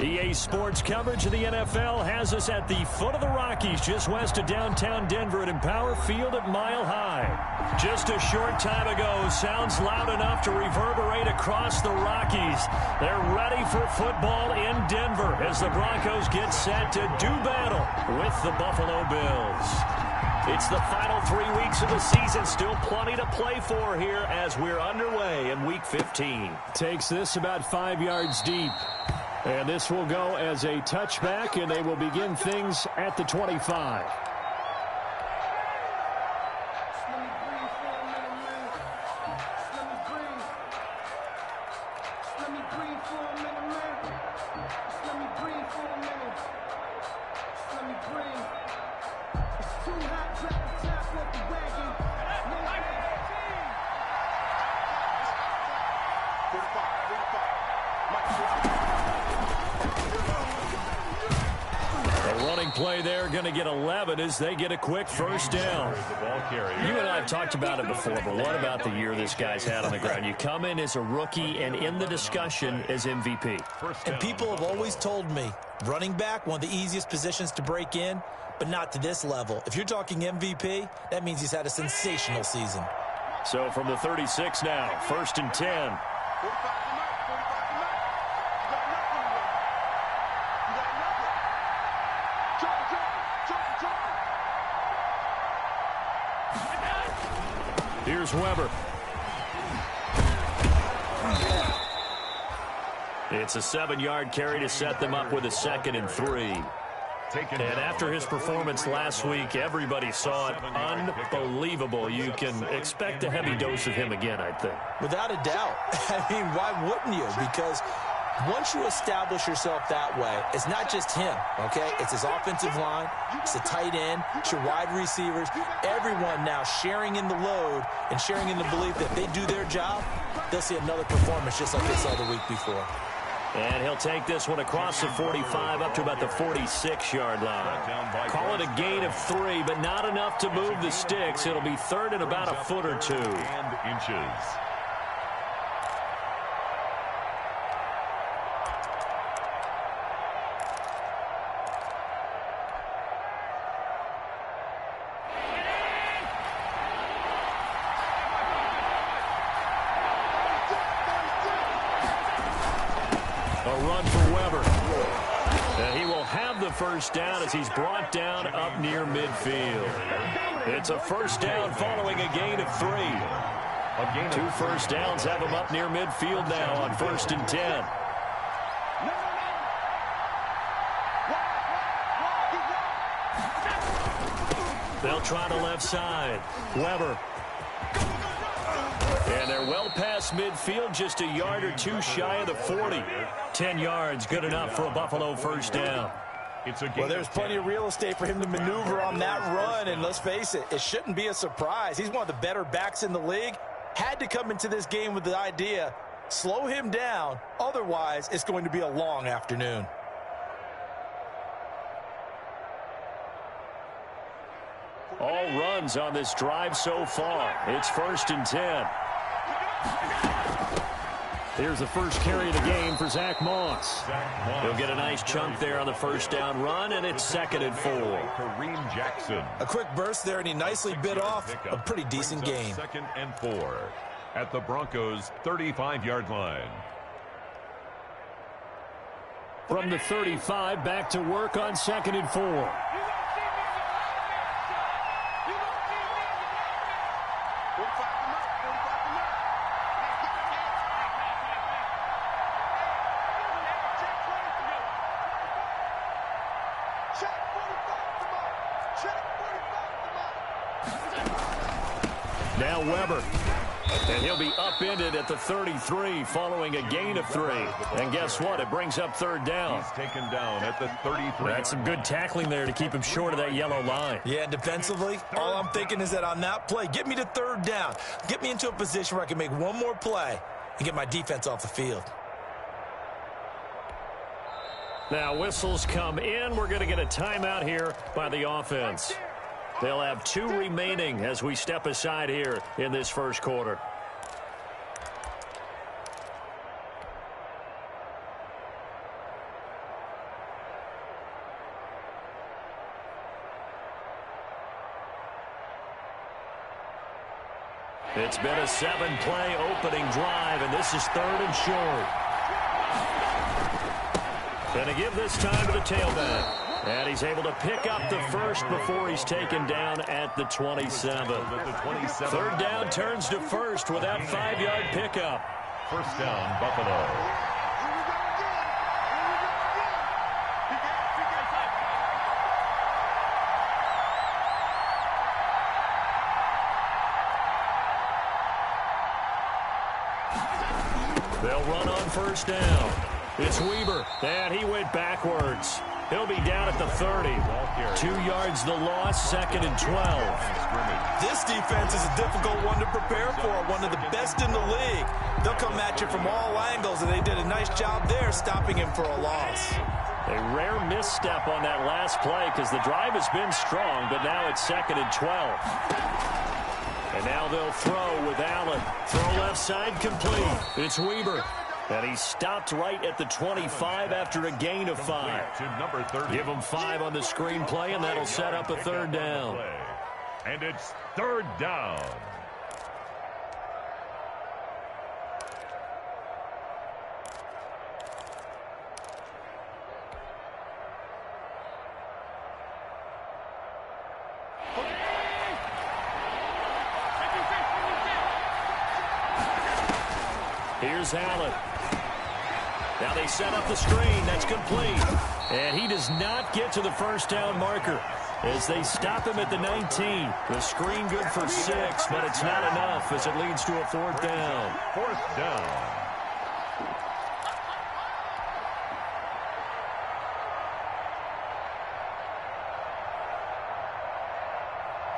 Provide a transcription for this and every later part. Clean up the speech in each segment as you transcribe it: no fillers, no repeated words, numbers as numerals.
EA Sports coverage of the NFL has us at the foot of the Rockies, just west of downtown Denver at Empower Field at Mile High. Just a short time ago, sounds loud enough to reverberate across the Rockies. They're ready for football in Denver as the Broncos get set to do battle with the Buffalo Bills. It's the final 3 weeks of the season. Still plenty to play for here as we're underway in Week 15. Takes this about 5 yards deep. And this will go as a touchback, and they will begin things at the 25. Play there, going to get 11 as they get a quick first down. You and I have talked about it before, but what about the year this guy's had on the ground? You come in as a rookie and in the discussion as MVP. And people have always told me, running back, one of the easiest positions to break in, but not to this level. If you're talking MVP, that means he's had a sensational season. So from the 36 now, 1st and 10. Here's Weber. It's a 7-yard carry to set them up with a 2nd and 3. And after his performance last week, everybody saw it unbelievable. You can expect a heavy dose of him again, I think. Without a doubt. I mean, why wouldn't you? Because once you establish yourself that way, it's not just him, okay? It's his offensive line, it's the tight end, it's your wide receivers, everyone now sharing in the load and sharing in the belief that if they do their job, they'll see another performance just like they saw the week before. And he'll take this one across the 45 up to about the 46-yard line. Call it a gain of 3, but not enough to move the sticks. It'll be 3rd and about a foot or 2. First down as he's brought down up near midfield. It's a first down following a gain of 3. 2 first downs have him up near midfield now on 1st and 10. They'll try the left side. Weber. And they're well past midfield, just a yard or 2 shy of the 40. 10 yards, good enough for a Buffalo first down. Well, there's plenty of real estate for him to maneuver on that run, and let's face it, it shouldn't be a surprise. He's one of the better backs in the league. Had to come into this game with the idea, slow him down, otherwise it's going to be a long afternoon. All runs on this drive so far. It's 1st and 10. Here's the first carry of the game for Zach Moss. He'll get a nice chunk there on the first down run, and it's 2nd and 4. Kareem Jackson. A quick burst there, and he nicely bit off a pretty decent gain. 2nd and 4 at the Broncos' 35-yard line. From the 35, back to work on 2nd and 4. Now Weber. And he'll be upended at the 33 following a gain of 3. And guess what? It brings up 3rd down. He's taken down at the 33. That's some good tackling there to keep him short of that yellow line. Yeah, defensively, all I'm thinking is that on that play, get me to 3rd down. Get me into a position where I can make one more play and get my defense off the field. Now whistles come in. We're going to get a timeout here by the offense. They'll have 2 remaining as we step aside here in this first quarter. It's been a 7-play opening drive, and this is 3rd and short. Going to give this time to the tailback. And he's able to pick up the first before he's taken down at the 27. 3rd down turns to first with that 5-yard pickup. 1st down, Buffalo. They'll run on 1st down. It's Weber, and he went backwards. He'll be down at the 30. 2 yards the loss, 2nd and 12. This defense is a difficult one to prepare for, one of the best in the league. They'll come at you from all angles, and they did a nice job there stopping him for a loss. A rare misstep on that last play because the drive has been strong, but now it's 2nd and 12. And now they'll throw with Allen. Throw left side complete. It's Weber. And he stopped right at the 25 after a gain of 5. Give him 5 on the screenplay, and that'll set up a 3rd down. And it's 3rd down. Here's Allen. Now they set up the screen. That's complete. And he does not get to the 1st down marker as they stop him at the 19. The screen good for 6, but it's not enough as it leads to a 4th down. 4th down.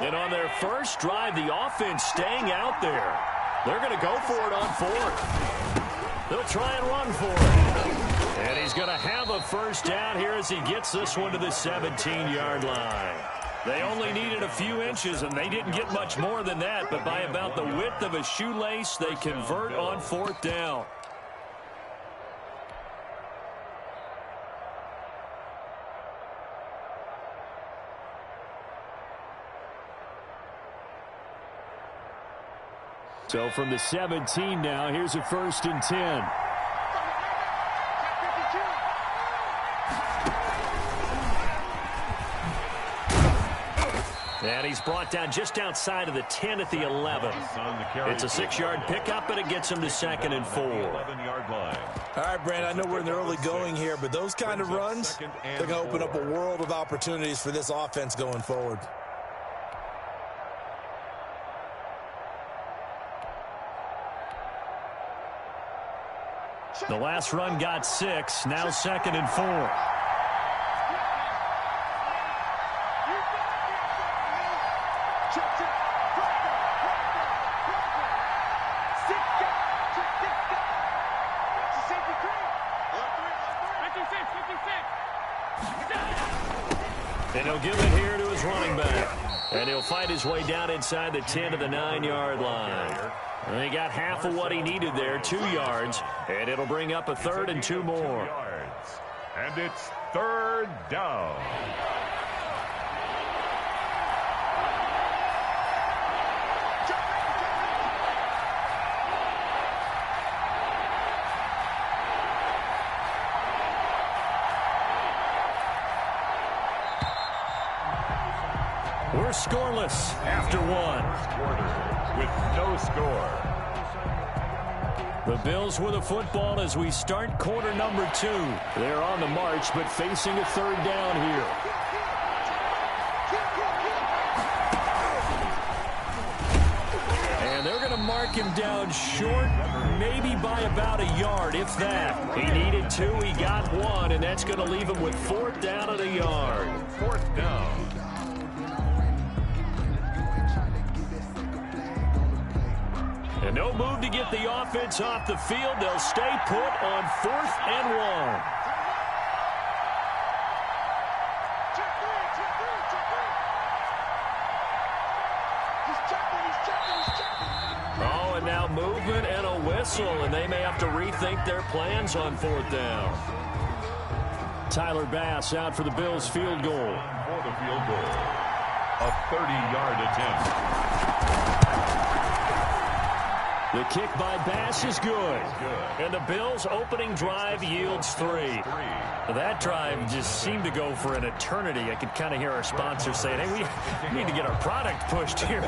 And on their first drive, the offense staying out there. They're going to go for it on 4th. They'll try and run for it. And he's going to have a 1st down here as he gets this one to the 17-yard line. They only needed a few inches, and they didn't get much more than that. But by about the width of a shoelace, they convert on 4th down. So from the 17 now, here's a 1st and 10. And he's brought down just outside of the 10 at the 11. It's a 6-yard pickup, but it gets him to 2nd and 4. 11-yard line. All right, Brandon, I know we're in the early going here, but those kind of runs, they're going to open up a world of opportunities for this offense going forward. The last run got 6, now 2nd and 4. And he'll give it here to his running back. And he'll fight his way down inside the 10 to the 9-yard line. And he got half of what he needed there, 2 yards. And it'll bring up a 3rd and 2 more. And it's 3rd down. We're scoreless after 1. With no score. The Bills with a football as we start quarter number 2. They're on the march, but facing a 3rd down here. And they're going to mark him down short, maybe by about a yard, if that. He needed 2, he got 1, and that's going to leave him with 4th down at a yard. 4th down. And no move to get the offense off the field. They'll stay put on 4th and 1. Oh, and now movement and a whistle, and they may have to rethink their plans on 4th down. Tyler Bass out for the Bills field goal. For the field goal. A 30-yard attempt. The kick by Bass is good. And the Bills' opening drive yields 3. That drive just seemed to go for an eternity. I could kind of hear our sponsors saying, hey, we need to get our product pushed here.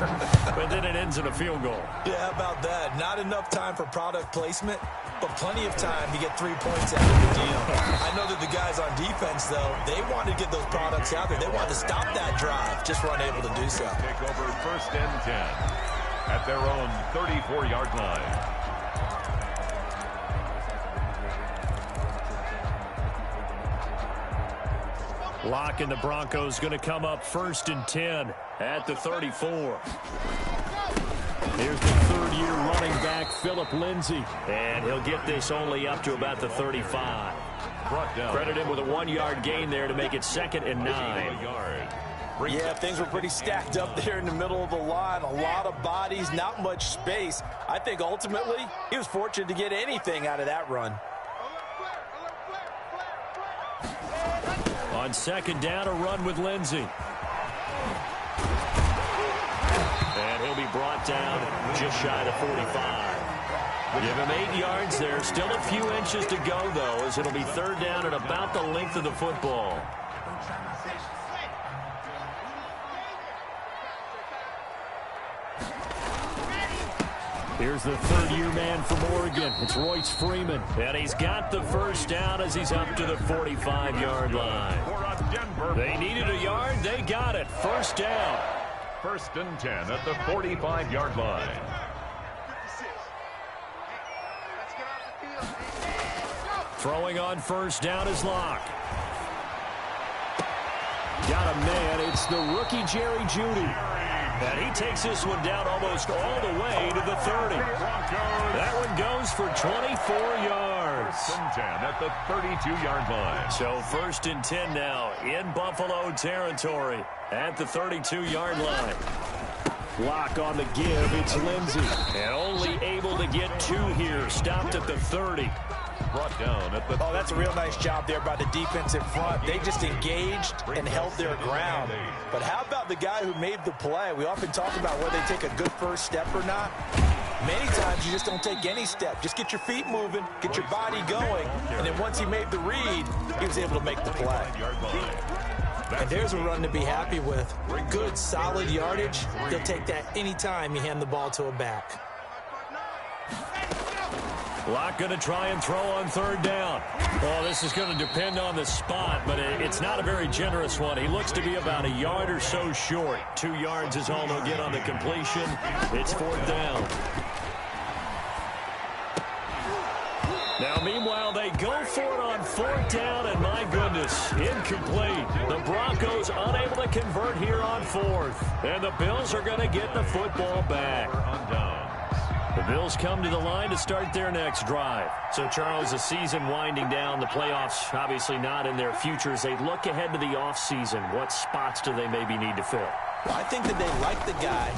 But then it ends in a field goal. Yeah, how about that? Not enough time for product placement, but plenty of time to get 3 points out of the deal. I know that the guys on defense, though, they wanted to get those products out there. They wanted to stop that drive, just were unable to do so. Take over 1st and 10 at their own 34-yard line. Locke and the Broncos going to come up 1st and 10 at the 34. Here's the third-year running back, Phillip Lindsay. And he'll get this only up to about the 35. Credit him with a 1-yard gain there to make it 2nd and 9. Yeah, things were pretty stacked up there in the middle of the line. A lot of bodies, not much space. I think ultimately he was fortunate to get anything out of that run. On 2nd down, a run with Lindsay. And he'll be brought down just shy of 45. Give him 8 yards there. Still a few inches to go, though, as it'll be 3rd down at about the length of the football. Here's the third-year man from Oregon. It's Royce Freeman. And he's got the 1st down as he's up to the 45-yard line. They needed a yard. They got it. 1st down. 1st and 10 at the 45-yard line. Throwing on 1st down is Locke. Got a man. It's the rookie Jerry Jeudy. And he takes this one down almost all the way to the 30. That one goes for 24 yards. 1st and 10 at the 32-yard line. So 1st and 10 now in Buffalo territory at the 32-yard line. Locke on the give. It's Lindsay. And only able to get 2 here. Stopped at the 30. Brought down at the... Oh, that's a real nice job there by the defensive front. They just engaged and held their ground. But how about the guy who made the play? We often talk about whether they take a good first step or not. Many times you just don't take any step. Just get your feet moving, get your body going, and then once he made the read, he was able to make the play. And there's a run to be happy with. Good, solid yardage. He'll take that anytime you hand the ball to a back. Locke going to try and throw on 3rd down. Well, this is going to depend on the spot, but it's not a very generous one. He looks to be about a yard or so short. 2 yards is all they'll get on the completion. It's 4th down. Now, meanwhile, they go for it on 4th down, and my goodness, incomplete. The Broncos unable to convert here on 4th. And the Bills are going to get the football back. The Bills come to the line to start their next drive. So, Charles, the season winding down, the playoffs obviously not in their future. As they look ahead to the offseason, what spots do they maybe need to fill? Well, I think that they like the guy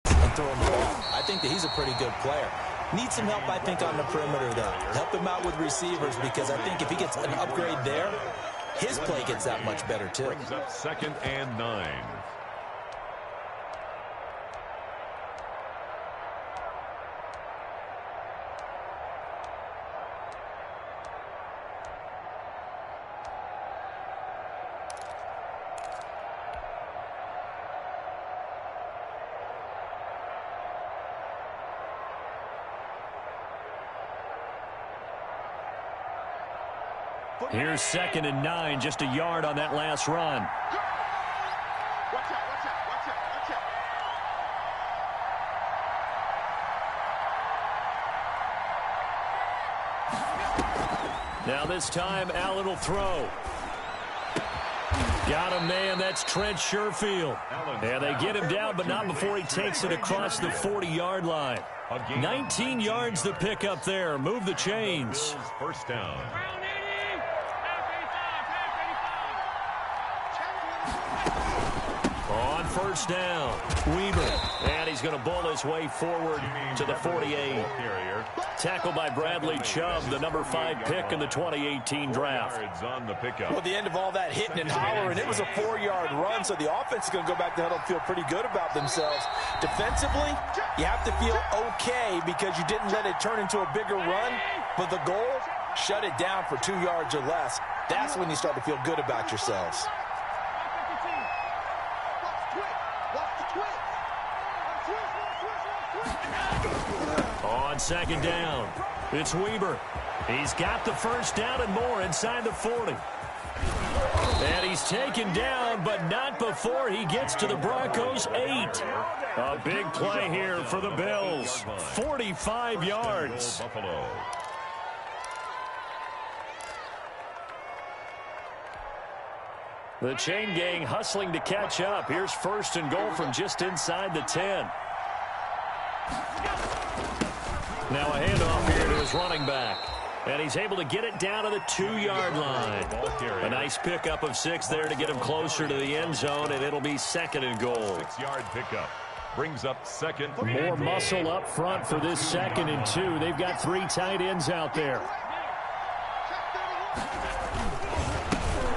and throw him the ball. I think that he's a pretty good player. Needs some help, I think, on the perimeter, though. Help him out with receivers, because I think if he gets an upgrade there, his play gets that much better, too. Brings up 2nd and 9. Here's 2nd and 9, just a yard on that last run. Now this time, Allen will throw. Got a man, that's Trent Sherfield. And they get him down, but not before he takes it across the 40-yard line. 19 yards to pick up there. Move the chains. 1st down. On first down. Weaver. And he's going to bull his way forward to the 48. Tackled by Bradley Chubb, the number 5 pick in the 2018 draft. Well, the end of all that hitting and hollering, it was a 4-yard run, so the offense is going to go back to huddle and feel pretty good about themselves. Defensively, you have to feel okay because you didn't let it turn into a bigger run, but the goal, shut it down for 2 yards or less. That's when you start to feel good about yourselves. On second down, it's Weaver. He's got the first down and more inside the 40. And he's taken down, but not before he gets to the Broncos' 8. A big play here for the Bills. 45 yards. The chain gang hustling to catch up. Here's first and goal from just inside the 10. Now a handoff here to his running back. And he's able to get it down to the 2-yard line. A nice pickup of 6 there to get him closer to the end zone, and it'll be second and goal. 6-yard pickup. Brings up second. More muscle up front for this second and 2. They've got 3 tight ends out there.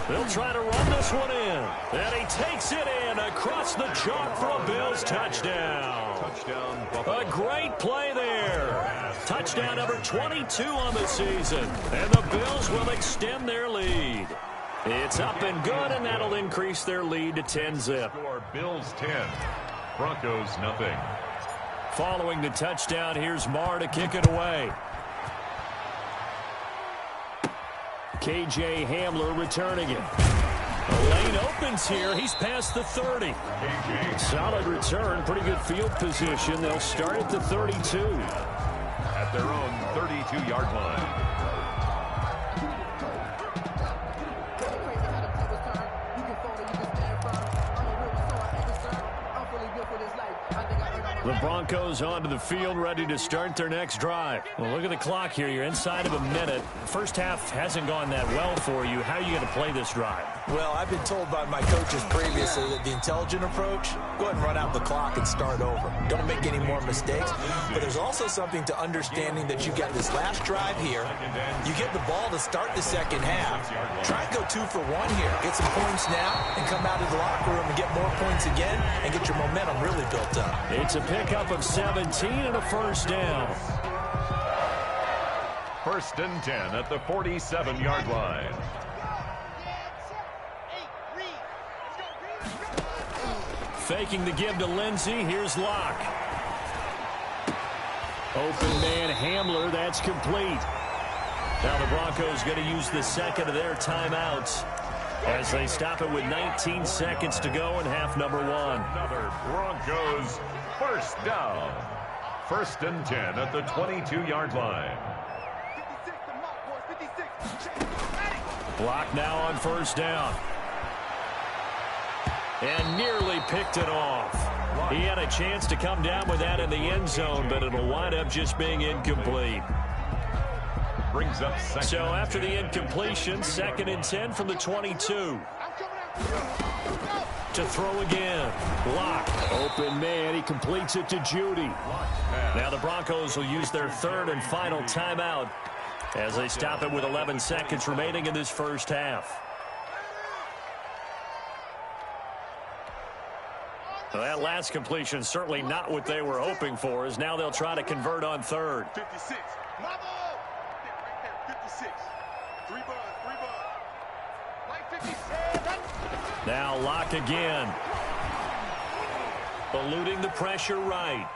They'll try to run this one in. And he takes it in across the chalk for a Bills touchdown. A great play there. Touchdown number 22 on the season. And the Bills will extend their lead. It's up and good, and that'll increase their lead to 10-zip. Bills 10. Broncos nothing. Following the touchdown, here's Marr to kick it away. K.J. Hamler returning it. The lane opens here. He's past the 30. Solid return. Pretty good field position. They'll start at the 32. At their own 32-yard line. The Broncos onto the field, ready to start their next drive. Well, look at the clock here. You're inside of a minute. First half hasn't gone that well for you. How are you going to play this drive? Well, I've been told by my coaches previously that the intelligent approach, go ahead and run out the clock and start over. Don't make any more mistakes. But there's also something to understanding that you got this last drive here. You get the ball to start the second half. Try and go 2 for 1 here. Get some points now and come out of the locker room and get more points again and get your momentum really built up. It's a pickup of 17 and a first down. First and 10 at the 47-yard line. Faking the give to Lindsey. Here's Locke. Open man Hamler. That's complete. Now the Broncos going to use the second of their timeouts as they stop it with 19 seconds to go in half number 1. Another Broncos first down. First and 10 at the 22-yard line. Block now on first down. And nearly picked it off. He had a chance to come down with that in the end zone, but it'll wind up just being incomplete. Brings up second. So after the incompletion, second and 10 from the 22. To throw again. Block. Open man. He completes it to Judy. Now the Broncos will use their third and final timeout as they stop it with 11 seconds remaining in this first half. Well, that last completion certainly not what they were hoping for, as now they'll try to convert on third. 56. 56. 3 buds. Like 57. Now Locke again. Eluding the pressure right.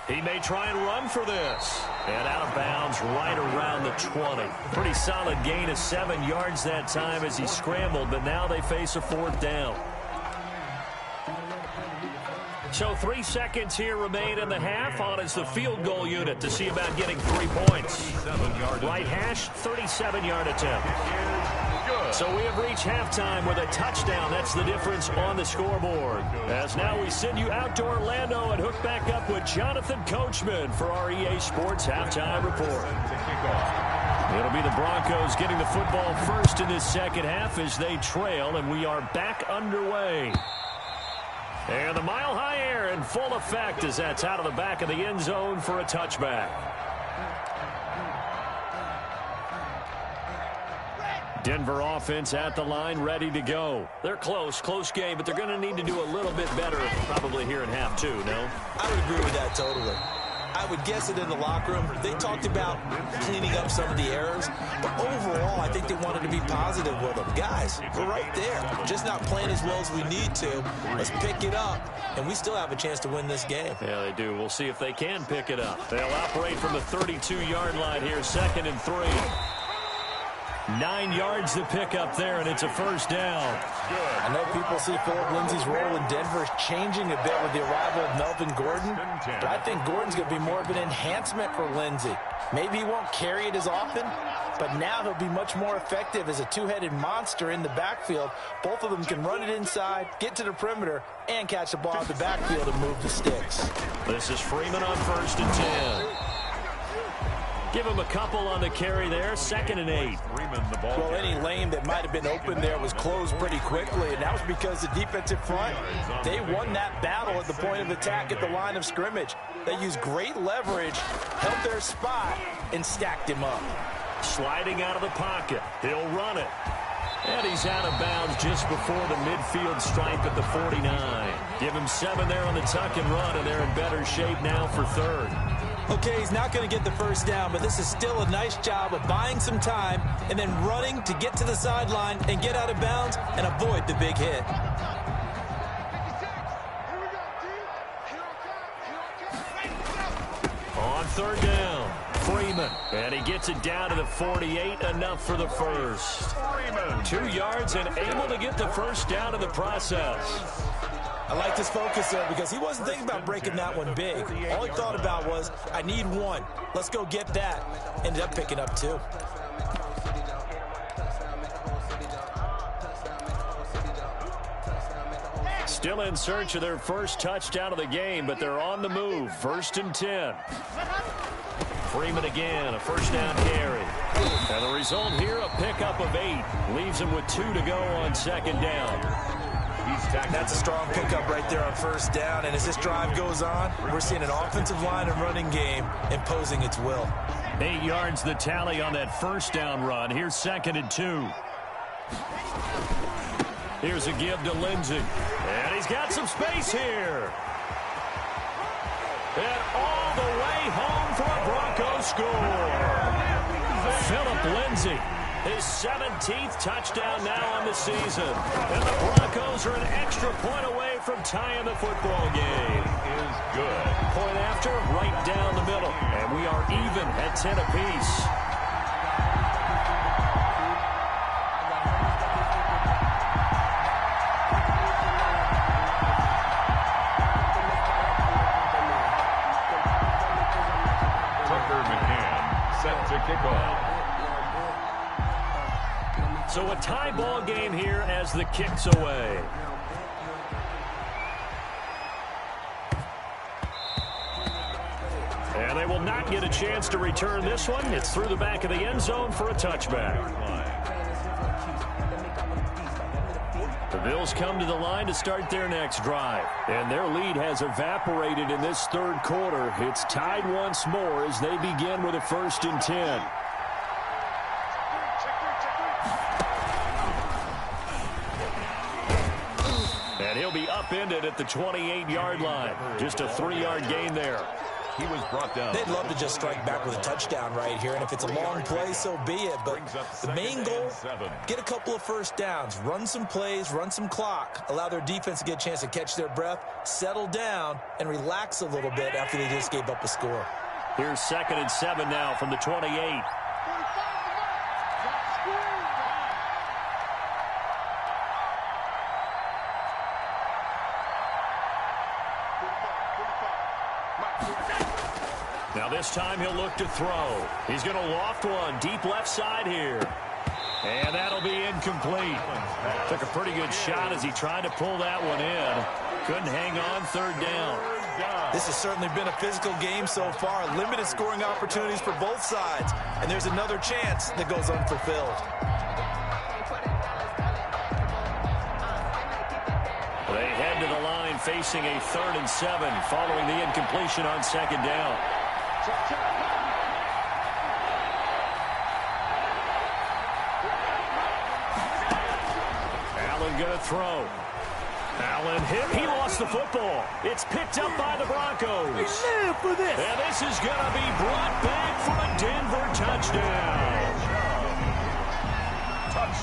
He may try and run for this. And out of bounds right around the 20. Pretty solid gain of 7 yards that time as he scrambled, but now they face a fourth down. So 3 seconds here remain in the half. On is the field goal unit to see about getting 3 points. Right hash, 37-yard attempt. So we have reached halftime with a touchdown. That's the difference on the scoreboard. As now we send you out to Orlando and hook back up with Jonathan Coachman for our EA Sports Halftime Report. It'll be the Broncos getting the football first in this second half as they trail, and we are back underway. And the mile-high air in full effect as that's out of the back of the end zone for a touchback. Denver offense at the line, ready to go. They're close game, but they're going to need to do a little bit better probably here in half two, no? I would agree with that totally. I would guess it in the locker room. They talked about cleaning up some of the errors, but overall, I think they wanted to be positive with them. Guys, we're right there. Just not playing as well as we need to. Let's pick it up, and we still have a chance to win this game. Yeah, they do. We'll see if they can pick it up. They'll operate from the 32-yard line here, 2nd and 3. 9 yards to pick up there, and it's a first down. I know people see Philip Lindsay's role in Denver changing a bit with the arrival of Melvin Gordon, but I think Gordon's going to be more of an enhancement for Lindsay. Maybe he won't carry it as often, but now he'll be much more effective as a two-headed monster in the backfield. Both of them can run it inside, get to the perimeter, and catch the ball out the backfield and move the sticks. This is Freeman on 1st and 10. Give him a couple on the carry there, 2nd and 8. Well, any lane that might have been open there was closed pretty quickly, and that was because the defensive front, they won that battle at the point of attack at the line of scrimmage. They used great leverage, held their spot, and stacked him up. Sliding out of the pocket. He'll run it. And he's out of bounds just before the midfield stripe at the 49. Give him 7 there on the tuck and run, and they're in better shape now for 3rd. Okay, he's not going to get the first down, but this is still a nice job of buying some time and then running to get to the sideline and get out of bounds and avoid the big hit. On 3rd down, Freeman. And he gets it down to the 48, enough for the first. 2 yards and able to get the first down in the process. I like his focus there because he wasn't thinking about breaking that one big. All he thought about was, I need 1. Let's go get that. Ended up picking up 2. Still in search of their first touchdown of the game, but they're on the move. 1st and 10. Freeman again, a first down carry. And the result here, a pickup of 8. Leaves him with 2 to go on 2nd down. That's a strong pickup right there on 1st down, and as this drive goes on, we're seeing an offensive line and running game imposing its will. 8 yards the tally on that first down run. Here's 2nd and 2. Here's a give to Lindsay. And he's got some space here. And all the way home for a Broncos score. Philip Lindsay. His 17th touchdown now on the season. And the Broncos are an extra point away from tying the football game. Is good. Point after, right down the middle. And we are even at 10 apiece. Set to kick off. So a tie ball game here as the kick's away. And they will not get a chance to return this one. It's through the back of the end zone for a touchback. The Bills come to the line to start their next drive. And their lead has evaporated in this 3rd quarter. It's tied once more as they begin with a 1st and 10. And he'll be upended at the 28-yard line. Just a 3-yard gain there. He was brought down. They'd love to just strike back with a touchdown right here, and if it's a long play, so be it. But the main goal, get a couple of first downs, run some plays, run some clock, allow their defense to get a chance to catch their breath, settle down, and relax a little bit after they just gave up a score. Here's 2nd and 7 now from the 28. Now this time he'll look to throw. He's going to loft one deep left side here. And that'll be incomplete. Took a pretty good shot as he tried to pull that one in. Couldn't hang on, 3rd down. This has certainly been a physical game so far. Limited scoring opportunities for both sides. And there's another chance that goes unfulfilled. They head to the line facing a 3rd and 7 following the incompletion on 2nd down. Allen going to throw. Allen hit. He lost the football. It's picked up by the Broncos. They live for this. And this is going to be brought back for a Denver touchdown.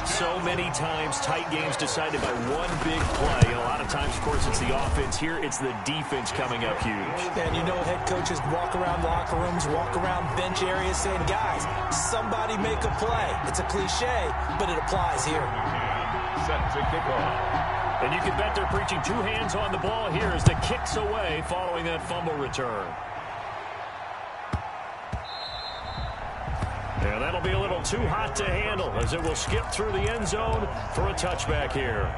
So many times, tight games decided by one big play. A lot of times, of course, it's the offense. Here, it's the defense coming up huge. And you know head coaches walk around locker rooms, walk around bench areas saying, guys, somebody make a play. It's a cliche, but it applies here. Set to kick off. And you can bet they're preaching 2 hands on the ball here as the kick's away following that fumble return. And that'll be a little too hot to handle as it will skip through the end zone for a touchback here.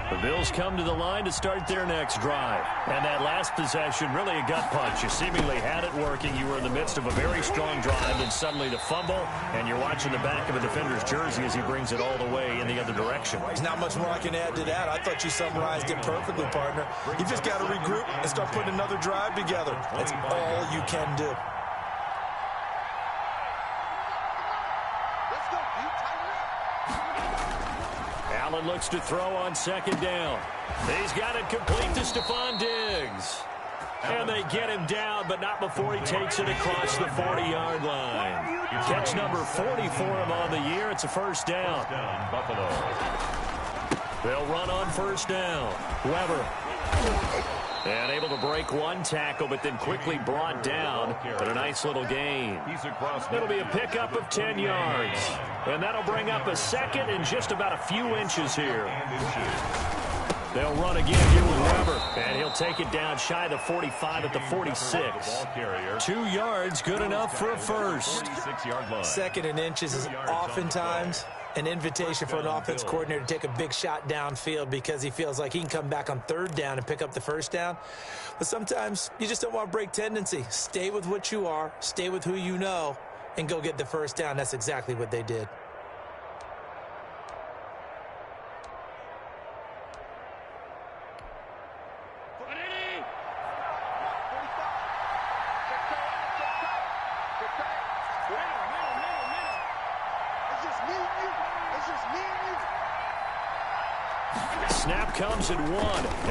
The Bills come to the line to start their next drive. And that last possession, really a gut punch. You seemingly had it working. You were in the midst of a very strong drive, and suddenly the fumble, and you're watching the back of a defender's jersey as he brings it all the way in the other direction. There's not much more I can add to that. I thought you summarized it perfectly, partner. You just got to regroup and start putting another drive together. That's all you can do. Allen looks to throw on 2nd down. He's got it complete to Stephon Diggs. And they get him down, but not before he takes it across the 40-yard line. Catch number 40 for him on the year. It's a 1st down. Buffalo. They'll run on 1st down. Weber. And able to break one tackle, but then quickly brought down. But a nice little gain. It'll be a pickup of 10 yards. And that'll bring up a 2nd and just about a few inches here. They'll run again here with Weber. And he'll take it down shy of the 45 at the 46. 2 yards, good enough for a 1st. 2nd and inches is oftentimes an invitation for an offense coordinator to take a big shot downfield because he feels like he can come back on 3rd down and pick up the 1st down. But sometimes you just don't want to break tendency. Stay with what you are, stay with who you know, and go get the 1st down. That's exactly what they did. Snap comes at 1,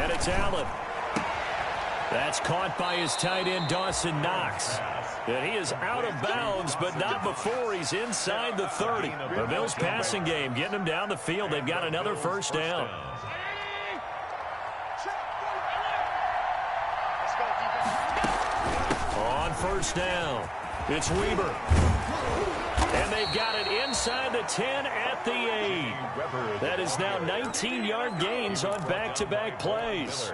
and it's Allen. That's caught by his tight end, Dawson Knox. And he is out of bounds, but not before he's inside the 30. The Bills passing game, getting him down the field. They've got another 1st down. On 1st down, it's Weber. And they've got it inside the 10 at the 8. That is now 19-yard gains on back-to-back plays.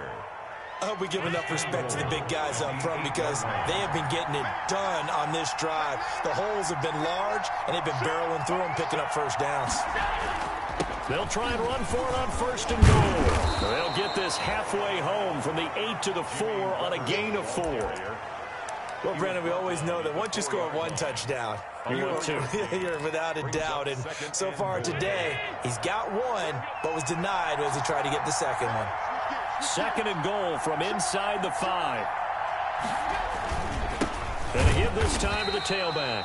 I hope we give enough respect to the big guys up front because they have been getting it done on this drive. The holes have been large, and they've been barreling through them, picking up 1st downs. They'll try and run for it on 1st and goal. They'll get this halfway home from the 8 to the 4 on a gain of 4. Well, Brandon, we always know that once you score 1 touchdown, you're without a doubt. And so far today, he's got 1, but was denied as he tried to get the 2nd one. 2nd and goal from inside the 5. And a give this time to the tailback.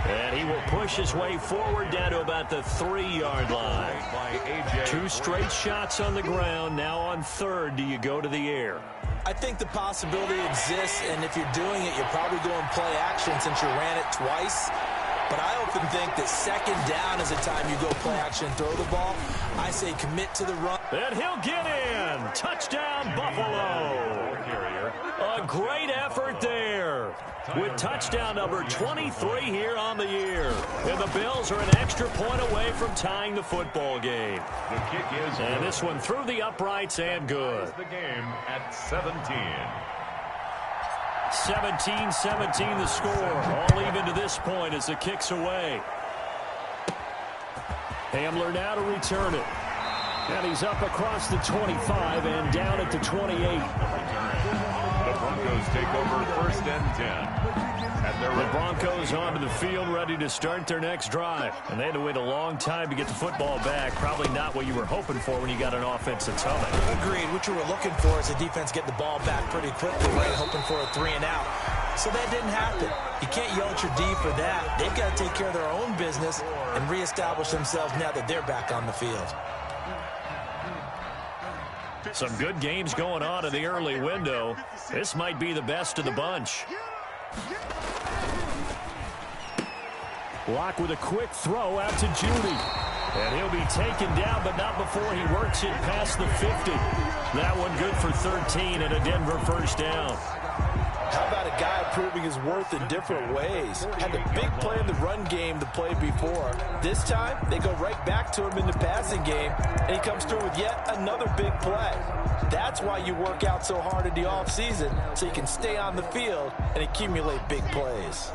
And he will push his way forward down to about the 3-yard line. 2 straight shots on the ground. Now on 3rd, do you go to the air? I think the possibility exists, and if you're doing it, you're probably going play action since you ran it twice. But I often think that 2nd down is the time you go play action and throw the ball. I say commit to the run. And he'll get in. Touchdown, Buffalo. A great effort there with touchdown number 23 here on the year. And the Bills are an extra point away from tying the football game. The kick is and this one through the uprights and good. The game at 17. 17-17 the score. All even to this point as the kick's away. Hamler now to return it. And he's up across the 25 and down at the 28. The Broncos take over 1st and 10. The Broncos onto the field, ready to start their next drive. And they had to wait a long time to get the football back. Probably not what you were hoping for when you got an offense that's humming. Agreed. What you were looking for is the defense getting the ball back pretty quickly, right? Hoping for a 3 and out. So that didn't happen. You can't yell at your D for that. They've got to take care of their own business and reestablish themselves now that they're back on the field. Some good games going on in the early window. This might be the best of the bunch. Locke with a quick throw out to Judy. And he'll be taken down, but not before he works it past the 50. That one good for 13 and a Denver first down. How about a guy proving his worth in different ways? Had a big play in the run game the play before. This time, they go right back to him in the passing game, and he comes through with yet another big play. That's why you work out so hard in the offseason, so you can stay on the field and accumulate big plays.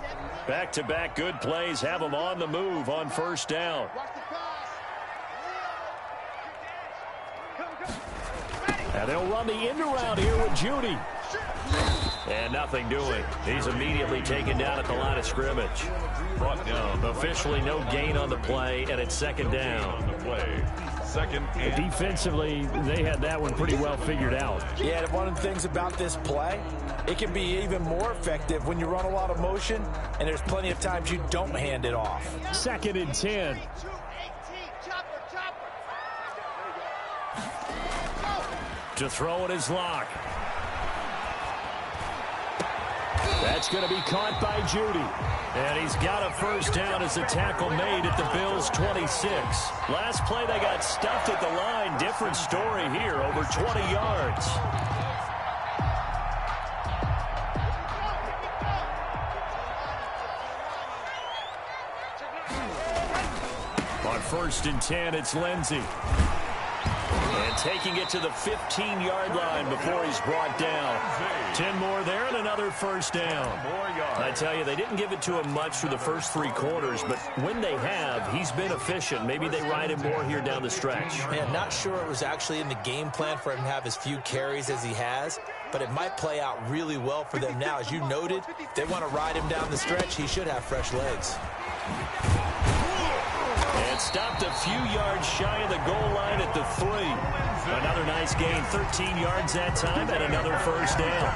Back-to-back good plays have them on the move on first down. And they'll run the end around here with Judy. And nothing doing. He's immediately taken down at the line of scrimmage. Brought down. Officially no gain on the play, and it's second down. On the play. Second and Defensively, they had that one pretty well figured out. Yeah, and one of the things about this play, it can be even more effective when you run a lot of motion, and there's plenty of times you don't hand it off. Second and 10. To throw it is Locke. That's going to be caught by Judy. And he's got a first down as a tackle made at the Bills' 26. Last play they got stuffed at the line. Different story here, over 20 yards. On first and 10, it's Lindsey. And taking it to the 15-yard line before he's brought down. 10 more there and another first down. I tell you, they didn't give it to him much through the first 3 quarters, but when they have, he's been efficient. Maybe they ride him more here down the stretch. Man, not sure it was actually in the game plan for him to have as few carries as he has, but it might play out really well for them now. As you noted, they want to ride him down the stretch. He should have fresh legs. And stopped a few yards shy of the goal line at the 3. Another nice gain, 13 yards that time, and another first down.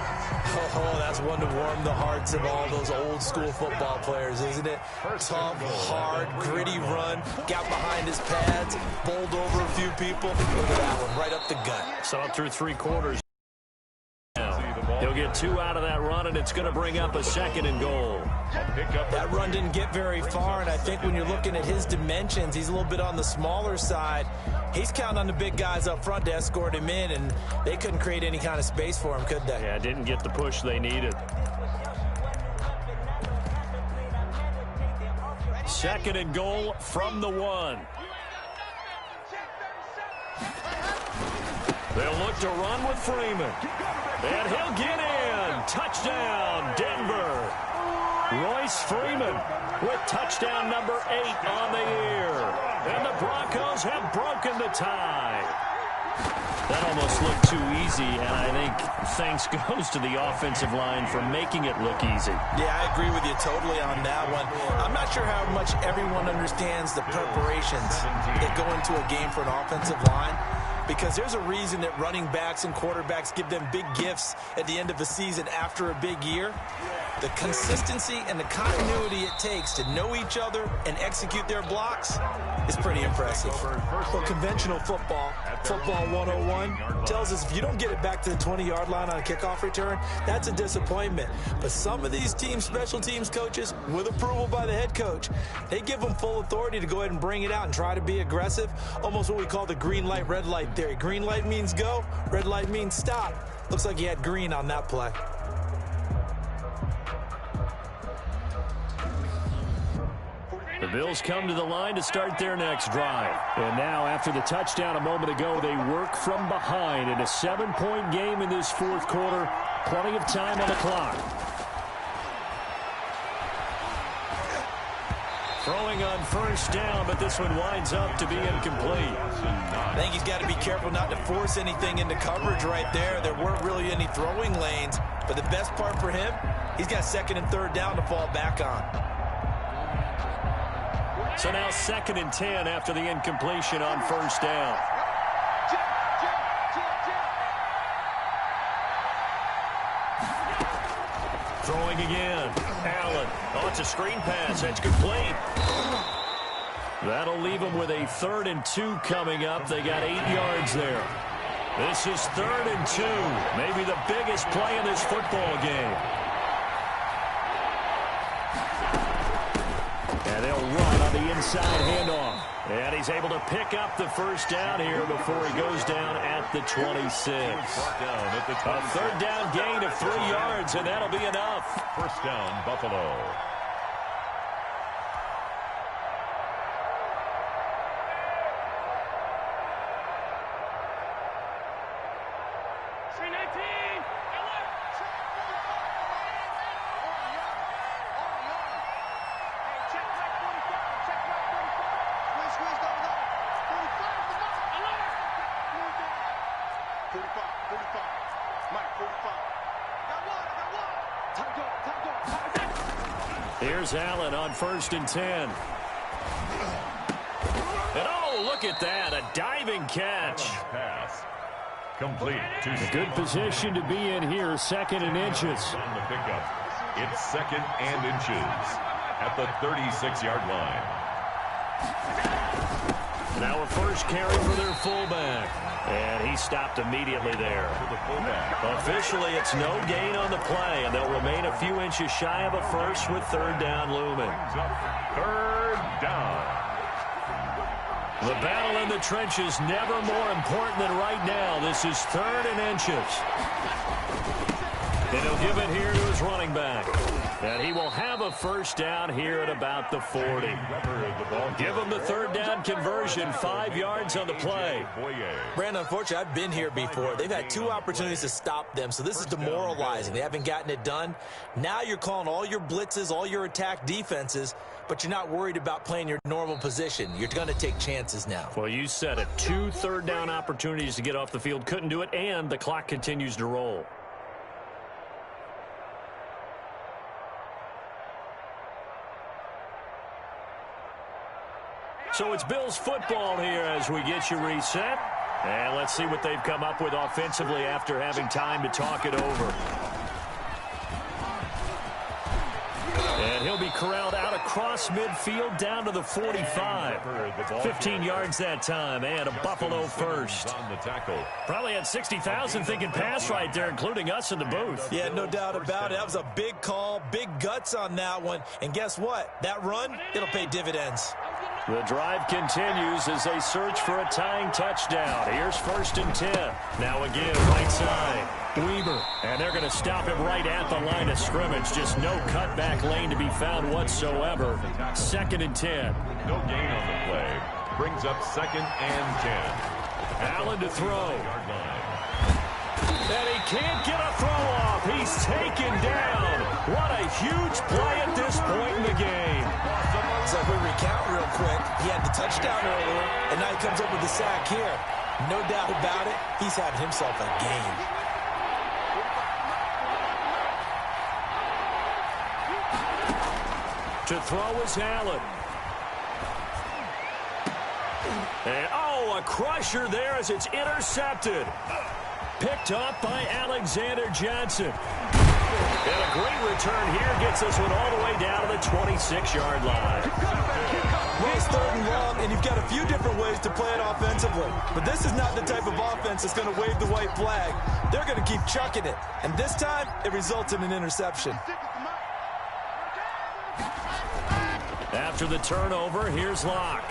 Oh, that's one to warm the hearts of all those old school football players, isn't it? Tough, hard, gritty run, got behind his pads, bowled over a few people. Look at that one, right up the gut. Saw it through 3 quarters. He'll get 2 out of that run, and it's going to bring up a second and goal. That run didn't get very far, and I think when you're looking at his dimensions, he's a little bit on the smaller side. He's counting on the big guys up front to escort him in, and they couldn't create any kind of space for him, could they? Yeah, didn't get the push they needed. Second and goal from the 1. They'll look to run with Freeman. And he'll get in. Touchdown, Denver. Royce Freeman with touchdown number 8 on the year. And the Broncos have broken the tie. That almost looked too easy, and I think thanks goes to the offensive line for making it look easy. Yeah, I agree with you totally on that one. I'm not sure how much everyone understands the preparations that go into a game for an offensive line, because there's a reason that running backs and quarterbacks give them big gifts at the end of a season after a big year. The consistency and the continuity it takes to know each other and execute their blocks is pretty impressive. Well, conventional football 101, tells us if you don't get it back to the 20-yard line on a kickoff return, that's a disappointment. But some of these teams, special teams coaches, with approval by the head coach, they give them full authority to go ahead and bring it out and try to be aggressive, almost what we call the green light, red light theory. Green light means go, red light means stop. Looks like he had green on that play. The Bills come to the line to start their next drive. And now, after the touchdown a moment ago, they work from behind in a 7-point game in this 4th quarter. Plenty of time on the clock. Throwing on first down, but this one winds up to be incomplete. I think he's got to be careful not to force anything into coverage right there. There weren't really any throwing lanes, but the best part for him he's got second and third down to fall back on. So now 2nd and 10 after the incompletion on first down. Throwing again. Allen. Oh, it's a screen pass. That's complete. That'll leave them with a 3rd and 2 coming up. They got 8 yards there. This is 3rd and 2. Maybe the biggest play in this football game. And they'll run on the inside handoff. And he's able to pick up the first down here before he goes down at the 26. A 3rd down gain of 3 yards, and that'll be enough. First down, Buffalo. Here's Allen on 1st and 10. And oh, look at that, a diving catch. Pass. Complete to A good position to be in here, 2nd and inches. On the pickup. It's 2nd and inches at the 36-yard line. Now a first carry for their fullback. And he stopped immediately there. Officially, it's no gain on the play, and they'll remain a few inches shy of a first with 3rd down looming. 3rd down. The battle in the trenches never more important than right now. This is 3rd and inches. And he'll give it here to his running back. And he will have a first down here at about the 40. Give him the 3rd down conversion, 5 yards on the play. Brandon, unfortunately, I've been here before. They've had 2 opportunities to stop them, so this is demoralizing. They haven't gotten it done. Now you're calling all your blitzes, all your attack defenses, but you're not worried about playing your normal position. You're going to take chances now. Well, you said it. 2 3rd down opportunities to get off the field. Couldn't do it, and the clock continues to roll. So it's Bills football here as we get you reset. And let's see what they've come up with offensively after having time to talk it over. And he'll be corralled out across midfield down to the 45. 15 yards that time, and a Buffalo first. Probably had 60,000 thinking pass right there, including us in the booth. Yeah, no doubt about it. That was a big call, big guts on that one. And guess what? That run, it'll pay dividends. The drive continues as they search for a tying touchdown. Here's 1st and 10. Now again, right side. Weaver. And they're going to stop him right at the line of scrimmage. Just no cutback lane to be found whatsoever. 2nd and 10. No gain on the play. Brings up 2nd and 10. Allen to throw. And he can't get a throw off. He's taken down. What a huge play at this point in the game. So if we recount real quick, he had the touchdown earlier, and now he comes up with the sack here. No doubt about it, he's having himself a game. To throw is Allen. And, oh, a crusher there as it's intercepted. Picked up by Alexander Johnson. And a great return here gets this one all the way down to the 26-yard line. Well, it's 3rd and long, and you've got a few different ways to play it offensively. But this is not the type of offense that's going to wave the white flag. They're going to keep chucking it. And this time, it results in an interception. After the turnover, here's Locke.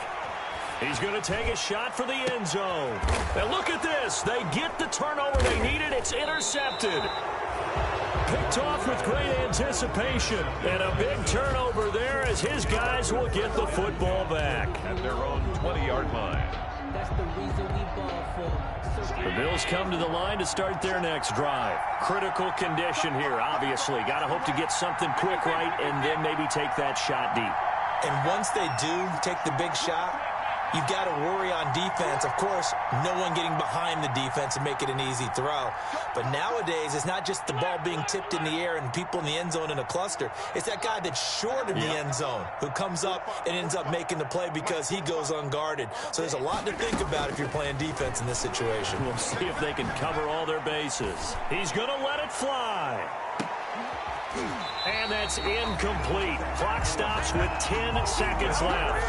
He's going to take a shot for the end zone. And look at this. They get the turnover they needed. It's intercepted. Picked off with great anticipation. And a big turnover there as his guys will get the football back. At their own 20-yard line. That's the reason we ball for. The Bills come to the line to start their next drive. Critical condition here, obviously. Got to hope to get something quick right and then maybe take that shot deep. And once they do take the big shot, you've got to worry on defense. Of course, no one getting behind the defense and make it an easy throw. But nowadays, it's not just the ball being tipped in the air and people in the end zone in a cluster. It's that guy that's short of the end zone who comes up and ends up making the play because he goes unguarded. So there's a lot to think about if you're playing defense in this situation. We'll see if they can cover all their bases. He's going to let it fly. And that's incomplete. Clock stops with 10 seconds left.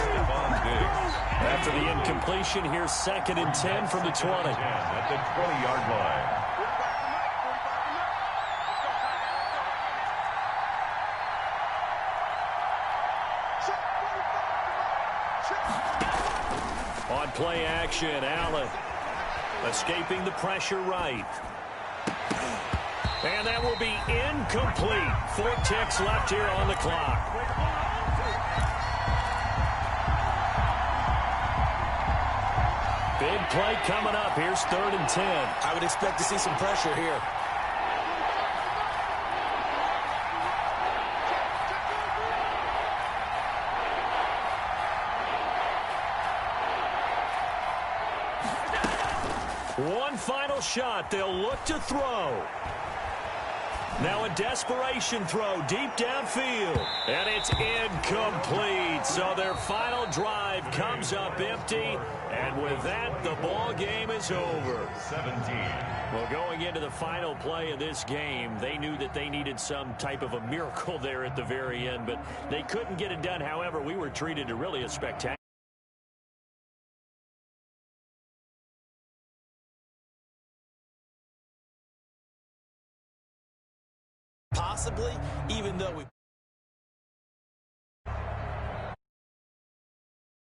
After the incompletion, here's 2nd and 10 from the 20. At the 20-yard line. On play action, Allen escaping the pressure right. And that will be incomplete. 4 ticks left here on the clock. Big play coming up. Here's 3rd and 10. I would expect to see some pressure here. One final shot. They'll look to throw. Now a desperation throw deep downfield. And it's incomplete. So their final drive comes up empty. And with that, the ball game is over. 17. Well, going into the final play of this game, they knew that they needed some type of a miracle there at the very end. But they couldn't get it done. However, we were treated to really a spectacular. Possibly, even though we